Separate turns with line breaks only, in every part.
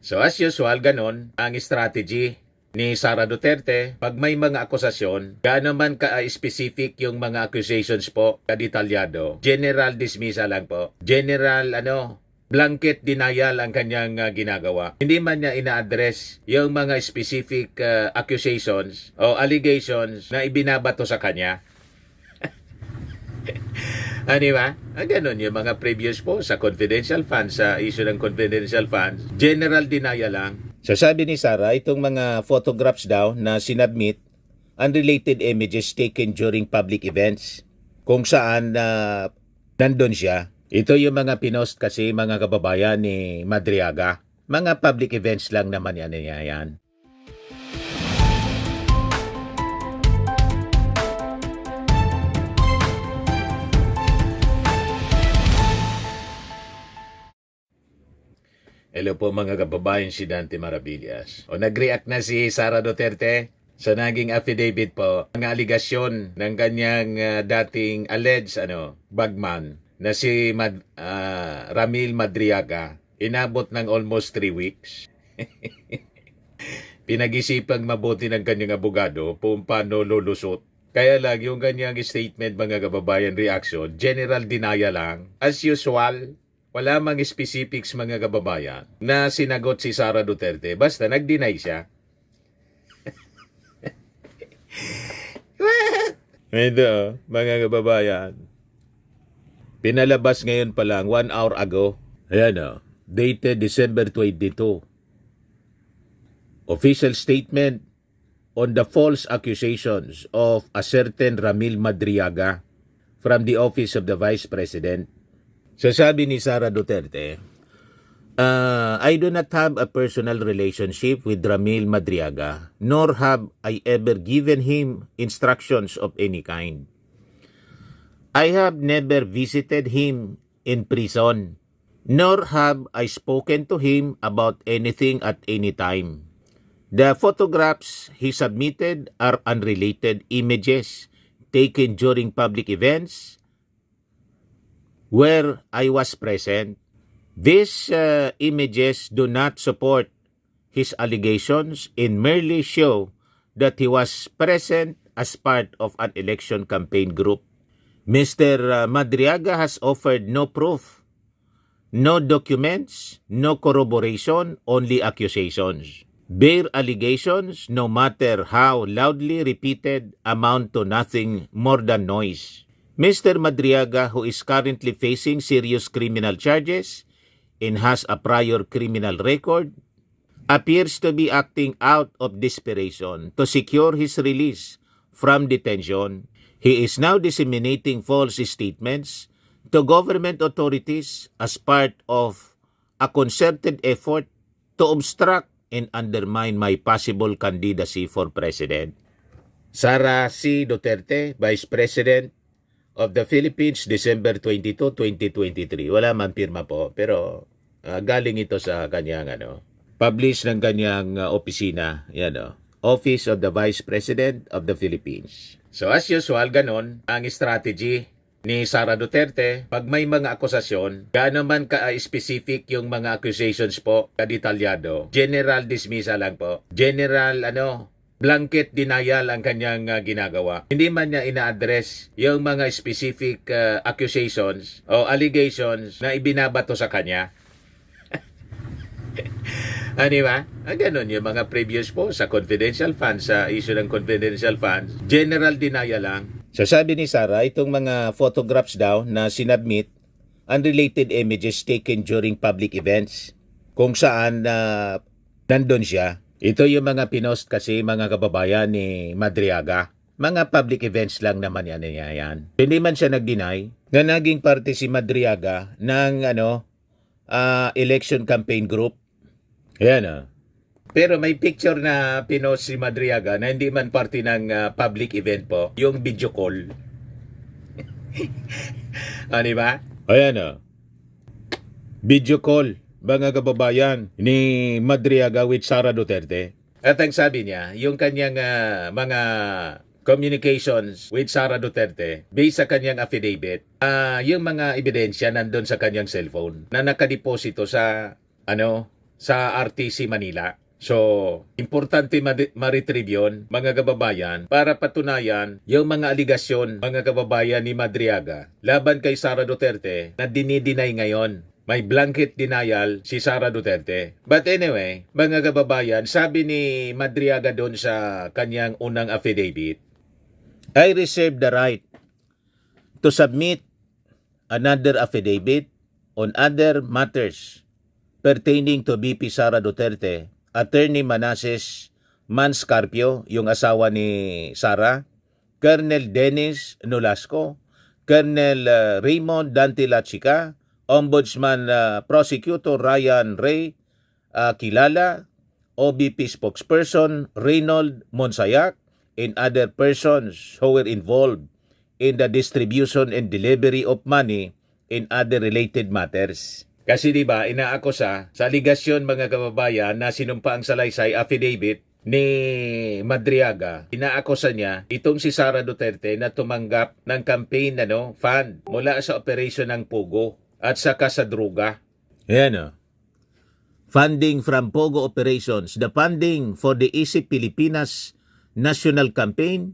So as usual, ganon ang strategy ni Sara Duterte. Pag may mga akusasyon, gaano man ka-specific yung mga accusations po, kadetalyado, general dismissal lang po. General, blanket denial ang kanyang ginagawa. Hindi man niya ina-address yung mga specific accusations o allegations na ibinabato sa kanya. Di ba? Ganon yung mga previous po sa confidential funds, sa issue ng confidential funds. General denial lang. So sabi ni Sara, itong mga photographs daw na sinubmit, unrelated images taken during public events, kung saan nandun siya. Ito yung mga pinost kasi mga kababayan ni Madriaga. Mga public events lang naman yan. Hello po mga kababayan, si Dante Maravillas. Nag-react na si Sara Duterte sa naging affidavit po ng aligasyon ng kanyang dating alleged bagman na si Ramil Madriaga. Inabot ng almost 3 weeks. Pinag-isipang mabuti ng kanyang abogado kung paano lulusot. Kaya lang yung kanyang statement mga kababayan reaction, general denial lang. As usual, wala mang specifics mga kababayan na sinagot si Sara Duterte. Basta nag-deny siya. Ito, mga kababayan. Pinalabas ngayon pa lang 1 hour ago. Ayan dated December 22. Official statement on the false accusations of a certain Ramil Madriaga from the office of the Vice President. So sabi ni Sara Duterte, I do not have a personal relationship with Ramil Madriaga, nor have I ever given him instructions of any kind. I have never visited him in prison, nor have I spoken to him about anything at any time. The photographs he submitted are unrelated images taken during public events where I was present. These images do not support his allegations and merely show that he was present as part of an election campaign group. Mr. Madriaga has offered no proof, no documents, no corroboration, only accusations. Bare allegations, no matter how loudly repeated, amount to nothing more than noise. Mr. Madriaga, who is currently facing serious criminal charges and has a prior criminal record, appears to be acting out of desperation to secure his release from detention. He is now disseminating false statements to government authorities as part of a concerted effort to obstruct and undermine my possible candidacy for president. Sara C. Duterte, Vice President of the Philippines, December 22, 2023. Wala man pirma po, pero galing ito sa kanyang publish ng kanyang opisina, Office of the Vice President of the Philippines. So as usual, ganon ang strategy ni Sara Duterte. Pag may mga akusasyon, gaano man ka-specific yung mga accusations po, kadetalyado, general dismissal lang po. General, blanket denial ang kanyang ginagawa. Hindi man niya ina-address yung mga specific accusations o allegations na ibinabato sa kanya. Di ba? Ganon yung mga previous po sa confidential funds, sa issue ng confidential funds. General denial lang. So sabi ni Sara, itong mga photographs daw na sinubmit, unrelated images taken during public events, kung saan nandun siya. Ito yung mga pinost kasi mga kababayan ni Madriaga. Mga public events lang naman yan. Hindi man siya nag-deny na naging parte si Madriaga ng election campaign group. Ayan Pero may picture na pinost si Madriaga na hindi man parte ng public event po. Yung video call. Diba? Ayan video call. Mga kababayan ni Madriaga with Sara Duterte. At ang sabi niya, yung kanyang mga communications with Sara Duterte based sa kanyang affidavit, yung mga ebidensya nandun sa kanyang cellphone na nakadeposito sa sa RTC Manila. So, importante ma-retrieve yun, mga kababayan, para patunayan yung mga aligasyon, mga kababayan ni Madriaga laban kay Sara Duterte na dinideny ngayon. May blanket denial si Sara Duterte. But anyway, mga kababayan, sabi ni Madriaga doon sa kanyang unang affidavit, I reserve the right to submit another affidavit on other matters pertaining to VP Sara Duterte, Attorney Manasseh Manscarpio, yung asawa ni Sara, Colonel Dennis Nolasco, Colonel Raymond Dante Lachica, Ombudsman Prosecutor Ryan Ray Kilala, OBP spokesperson Reynold Monsayak, and other persons who were involved in the distribution and delivery of money and other related matters. Kasi diba, inaakusa sa aligasyon mga kababayan na sinumpa ang salaysay affidavit ni Madriaga, inaakusa niya itong si Sara Duterte na tumanggap ng campaign fund mula sa operasyon ng Pogo at saka sa druga. Ayan funding from Pogo operations, the funding for the ISIP Pilipinas National Campaign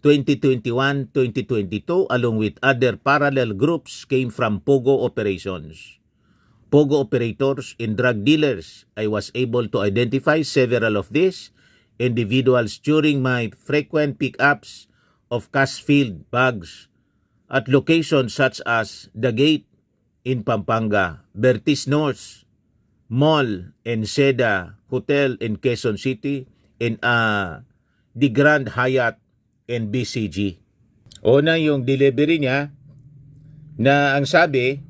2021-2022 along with other parallel groups came from Pogo operations. Pogo operators and drug dealers. I was able to identify several of these individuals during my frequent pickups of cash-filled bags at locations such as The Gate in Pampanga, Bertis North Mall and Seda Hotel in Quezon City, and the Grand Hyatt and BCG. Una yung delivery niya na ang sabi,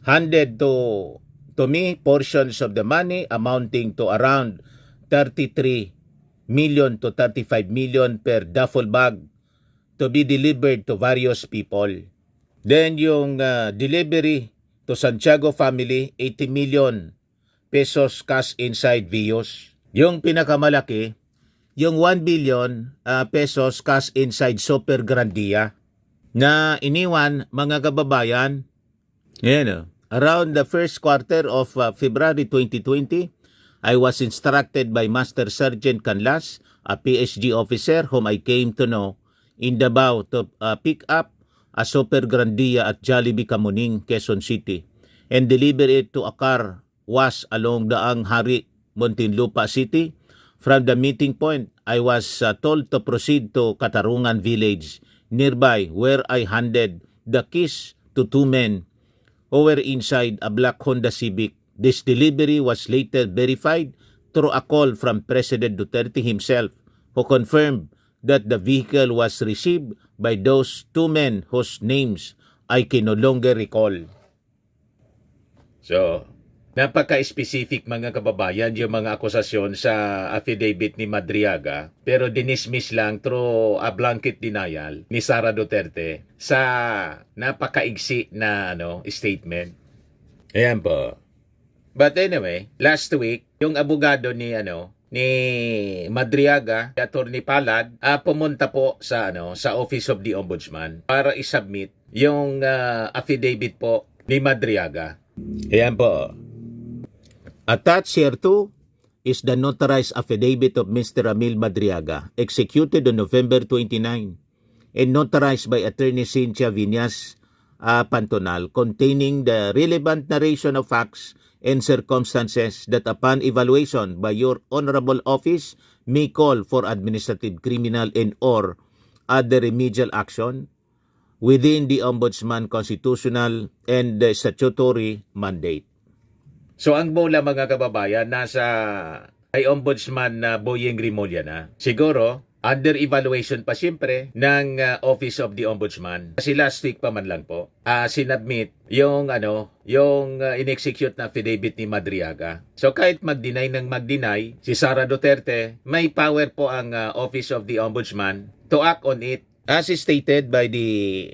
handed to me portions of the money amounting to around 33 million to 35 million per duffel bag to be delivered to various people. Then yung delivery to Santiago family, 80 million pesos cash inside Vios. Yung pinakamalaki, yung 1 billion pesos cash inside Super Grandia na iniwan mga kababayan. Around the first quarter of February 2020, I was instructed by Master Sergeant Canlas, a PSG officer whom I came to know in Davao, to pick up a Super Grandia at Jollibee Kamuning, Quezon City, and deliver it to a car wash along Daang Hari, Muntinlupa City. From the meeting point, I was told to proceed to Katarungan Village nearby, where I handed the keys to two men who were inside a black Honda Civic. This delivery was later verified through a call from President Duterte himself, who confirmed that the vehicle was received by those two men whose names I can no longer recall. So, napaka-specific mga kababayan yung mga akusasyon sa affidavit ni Madriaga, pero dinismiss lang through a blanket denial ni Sara Duterte sa napakaigsi na statement. Ayan po. But anyway, last week, yung abogado ni Madriaga, Attorney Palad, pumunta po sa Office of the Ombudsman para i-submit yung affidavit po ni Madriaga. Ayan po. Attached here too is the notarized affidavit of Mr. Ramil Madriaga, executed on November 29 and notarized by Attorney Cynthia Viñas Pantonal, containing the relevant narration of facts and circumstances that upon evaluation by your honorable office may call for administrative, criminal, and or other remedial action within the Ombudsman constitutional and statutory mandate. So ang bola mga kababayan nasa kay Ombudsman na Boyeng Rimulya na. Siguro under evaluation pa siyempre ng Office of the Ombudsman. Kasi last week pa man lang po sinubmit yung in-execute na affidavit ni Madriaga. So kahit mag-deny ng mag-deny si Sara Duterte, may power po ang Office of the Ombudsman to act on it. As stated by the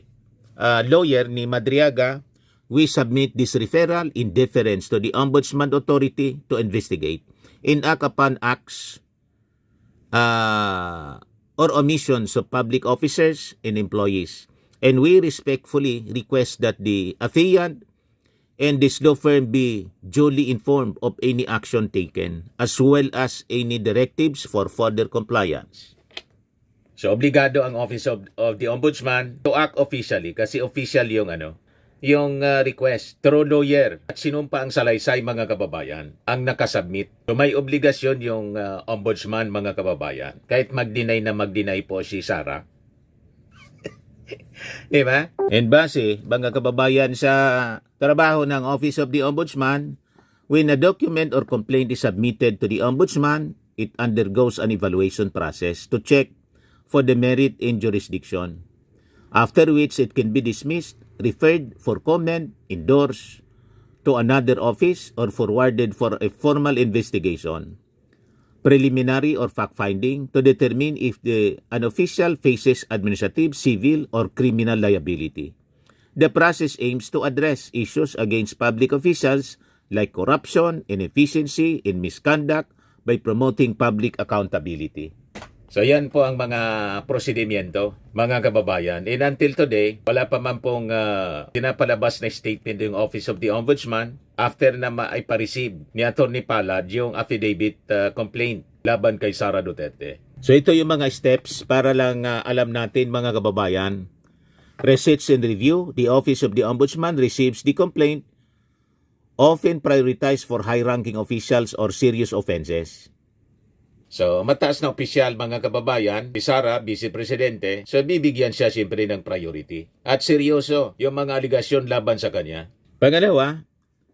lawyer ni Madriaga, we submit this referral in deference to the Ombudsman Authority to investigate and act upon acts or omissions of public officers and employees. And we respectfully request that the affiant and this law firm be duly informed of any action taken as well as any directives for further compliance. So obligado ang Office of the Ombudsman to act officially kasi official yung request through lawyer at sinumpa ang salaysay mga kababayan ang nakasubmit. So may obligasyon yung Ombudsman mga kababayan kahit mag-deny na mag-deny po si Sara. Diba? And base, mga kababayan, sa trabaho ng Office of the Ombudsman, when a document or complaint is submitted to the Ombudsman, it undergoes an evaluation process to check for the merit in jurisdiction, after which it can be dismissed, referred for comment, endorsed to another office, or forwarded for a formal investigation, preliminary or fact-finding to determine if an official faces administrative, civil, or criminal liability. The process aims to address issues against public officials like corruption, inefficiency, and misconduct by promoting public accountability. So yan po ang mga prosedimento, mga kababayan. And until today, wala pa man pong pinapalabas na statement ng Office of the Ombudsman after na maipa-receive ni Atty. Palad yung affidavit complaint laban kay Sara Duterte. So ito yung mga steps para lang alam natin mga kababayan. Research and review, the Office of the Ombudsman receives the complaint, often prioritized for high-ranking officials or serious offenses. So, mataas na opisyal mga kababayan, si Sara, Vice Presidente, so bibigyan siya siyempre ng priority. At seryoso yung mga aligasyon laban sa kanya. Pangalawa,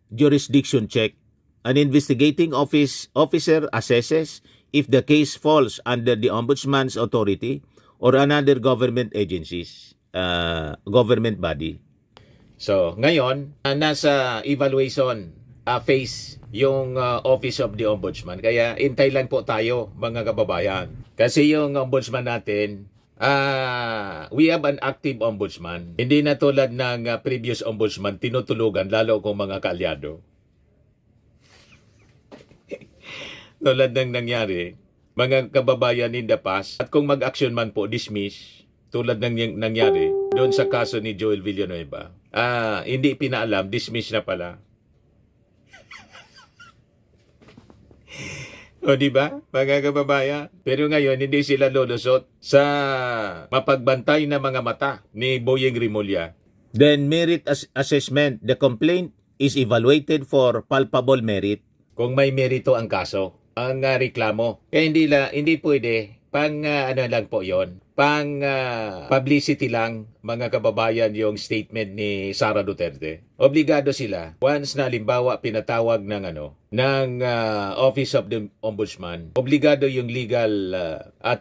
jurisdiction check. An investigating officer assesses if the case falls under the Ombudsman's authority or another government agencies, government body. So, ngayon, nasa evaluation phase yung Office of the Ombudsman. Kaya intay lang po tayo mga kababayan. Kasi yung Ombudsman natin, we have an active Ombudsman. Hindi na tulad ng previous Ombudsman, tinutulugan lalo kung mga kaalyado. Tulad ng nangyari, mga kababayan in the past, at kung mag-action man po, dismiss, tulad ng nangyari doon sa kaso ni Joel Villanueva. Hindi pinaalam, dismiss na pala. O diba, mga kababayan? Pero ngayon, hindi sila lulusot sa mapagbantay na mga mata ni Boyeng Rimulya. Then, merit assessment. The complaint is evaluated for palpable merit. Kung may merito ang kaso, ang reklamo. Kaya hindi pwede. Ano lang po yon, publicity lang mga kababayan yung statement ni Sara Duterte. Obligado sila once na halimbawa pinatawag ng Office of the Ombudsman. Obligado yung legal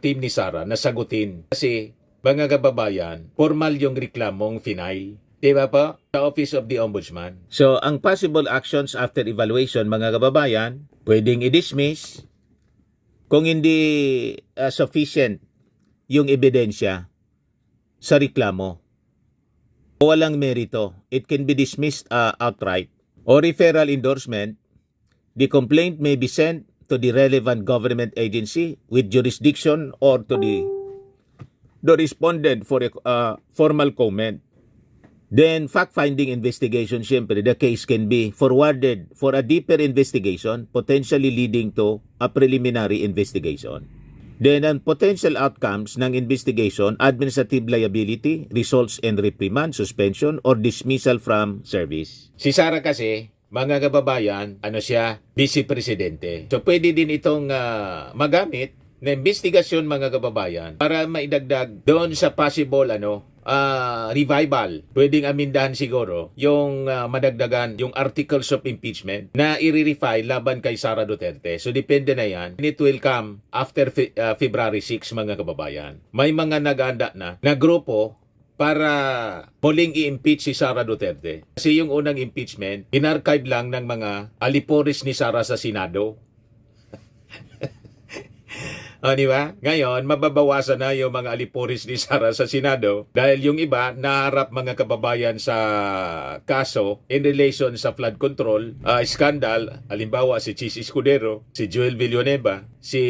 team ni Sara na sagutin kasi mga kababayan, formal yung reklamong final. Diba po? Sa Office of the Ombudsman. So, ang possible actions after evaluation mga kababayan, pwedeng i-dismiss kung hindi sufficient yung ebidensya sa reklamo o walang merito. It can be dismissed outright. O referral endorsement, the complaint may be sent to the relevant government agency with jurisdiction or to the respondent for a formal comment. Then, fact-finding investigation, siyempre, the case can be forwarded for a deeper investigation, potentially leading to a preliminary investigation. Then, ang potential outcomes ng investigation, administrative liability, results in reprimand, suspension, or dismissal from service. Si Sara kasi, mga kababayan, siya, Vice Presidente. So, pwede din itong magamit na investigasyon mga kababayan para maidagdag doon sa possible revival. Pwedeng amindahan siguro yung madagdagan yung articles of impeachment na i-refile laban kay Sara Duterte. So depende na yan. It will come after February 6 mga kababayan. May mga nag-aanda na grupo para muling i-impeach si Sara Duterte. Kasi yung unang impeachment, in-archive lang ng mga aliporis ni Sara sa Senado. Di ba? Ngayon, mababawasan na yung mga aliporis ni Sara sa Senado dahil yung iba naharap mga kababayan sa kaso in relation sa flood control, scandal, halimbawa si Chis Escudero, si Joel Villanueva, si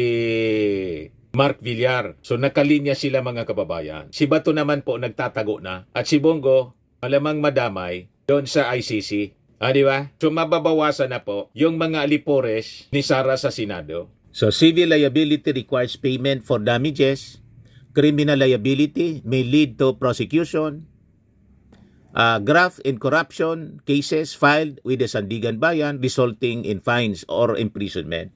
Mark Villar. So nakalinya sila mga kababayan. Si Bato naman po nagtatago na at si Bongo malamang madamay doon sa ICC. Di ba? So mababawasan na po yung mga alipores ni Sara sa Senado. So civil liability requires payment for damages. Criminal liability may lead to prosecution. Graft and corruption cases filed with the Sandigan Bayan resulting in fines or imprisonment.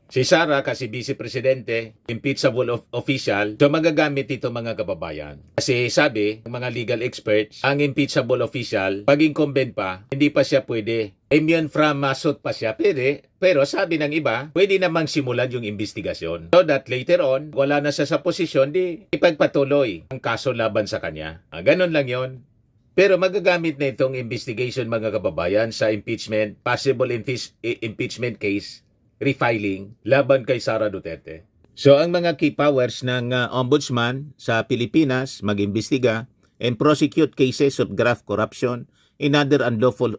Si Sara kasi Vice Presidente, impeachable official, so magagamit ito mga kababayan. Kasi sabi ng mga legal experts, ang impeachable official, pag incumbent pa, hindi pa siya pwede. Immune from suit pa siya, pwede. Pero sabi ng iba, pwede namang simulan yung investigasyon. So that later on, wala na siya sa posisyon, di ipagpatuloy ang kaso laban sa kanya. Ganon lang yon. Pero magagamit na itong investigation mga kababayan sa impeachment, possible impeachment case, refiling laban kay Sara Duterte. So ang mga key powers ng ombudsman sa Pilipinas mag-imbestiga and prosecute cases of graft corruption and other unlawful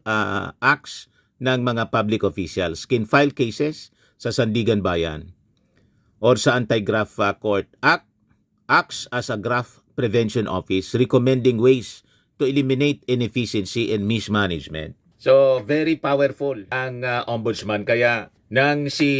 acts ng mga public officials. Can file cases sa Sandigan Bayan or sa Anti-Graft Court Act, acts as a graft prevention office recommending ways to eliminate inefficiency and mismanagement. So very powerful ang ombudsman, kaya nang si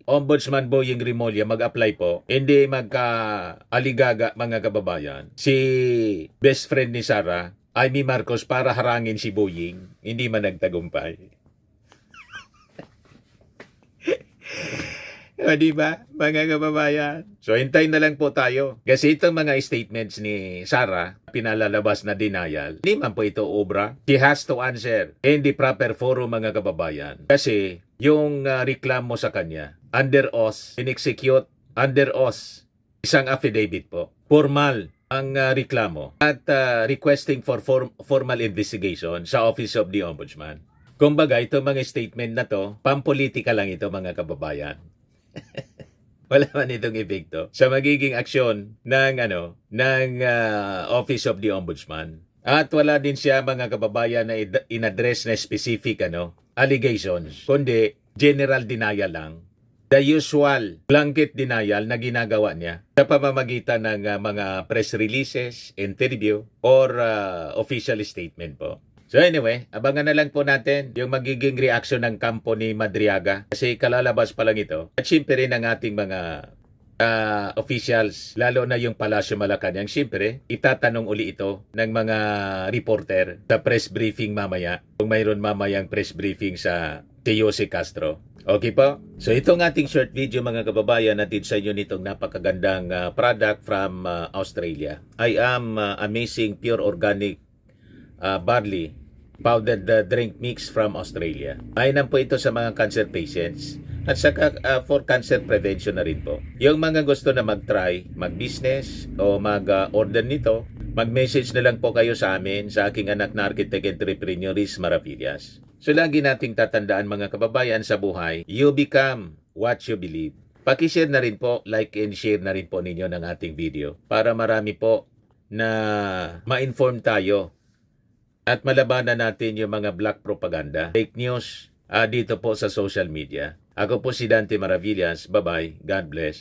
Ombudsman Boying Rimulya mag-apply po, hindi magka-aligaga mga kababayan. Si best friend ni Sara, Amy Marcos, para harangin si Boying, hindi man nagtagumpay. O, diba, mga kababayan? So, hintayin na lang po tayo. Kasi itong mga statements ni Sara, pinalalabas na denial, hindi man po ito obra. She has to answer in the proper forum, mga kababayan. Kasi, yung reklamo sa kanya, under oath, in-execute, under oath, isang affidavit po. Formal ang reklamo at requesting for formal investigation sa Office of the Ombudsman. Kumbaga, itong mga statement na to, pampolitika lang ito, mga kababayan. Wala man itong epekto sa magiging aksyon ng Office of the Ombudsman. At wala din siya, mga kababayan, na in-address na specific allegations, kundi general denial lang. The usual blanket denial na ginagawa niya sa pamamagitan ng mga press releases, interview, or official statement po. So anyway, abangan na lang po natin yung magiging reaction ng kampo ni Madriaga kasi kalalabas pa lang ito. At syempre rin ang ating mga officials, lalo na yung Palasyo Malacanang, syempre itatanong uli ito ng mga reporter sa press briefing mamaya. Kung mayroon mamayang press briefing sa Jose Castro. Okay po? So itong ating short video, mga kababayan, natin sa inyo nitong napakagandang product from Australia. I am amazing pure organic barley powdered drink mix from Australia. Mainam po ito sa mga cancer patients at saka for cancer prevention na rin po. Yung mga gusto na mag-try, mag-business o mag-order nito, mag-message na lang po kayo sa amin, sa aking anak na architect entrepreneur Riz Maravillas. So lagi nating tatandaan, mga kababayan, sa buhay, you become what you believe. Paki-share na rin po, like and share na rin po ninyo ng ating video para marami po na ma-inform tayo at malabanan natin yung mga black propaganda, fake news dito po sa social media. Ako po si Dante Maravillas. Bye-bye. God bless.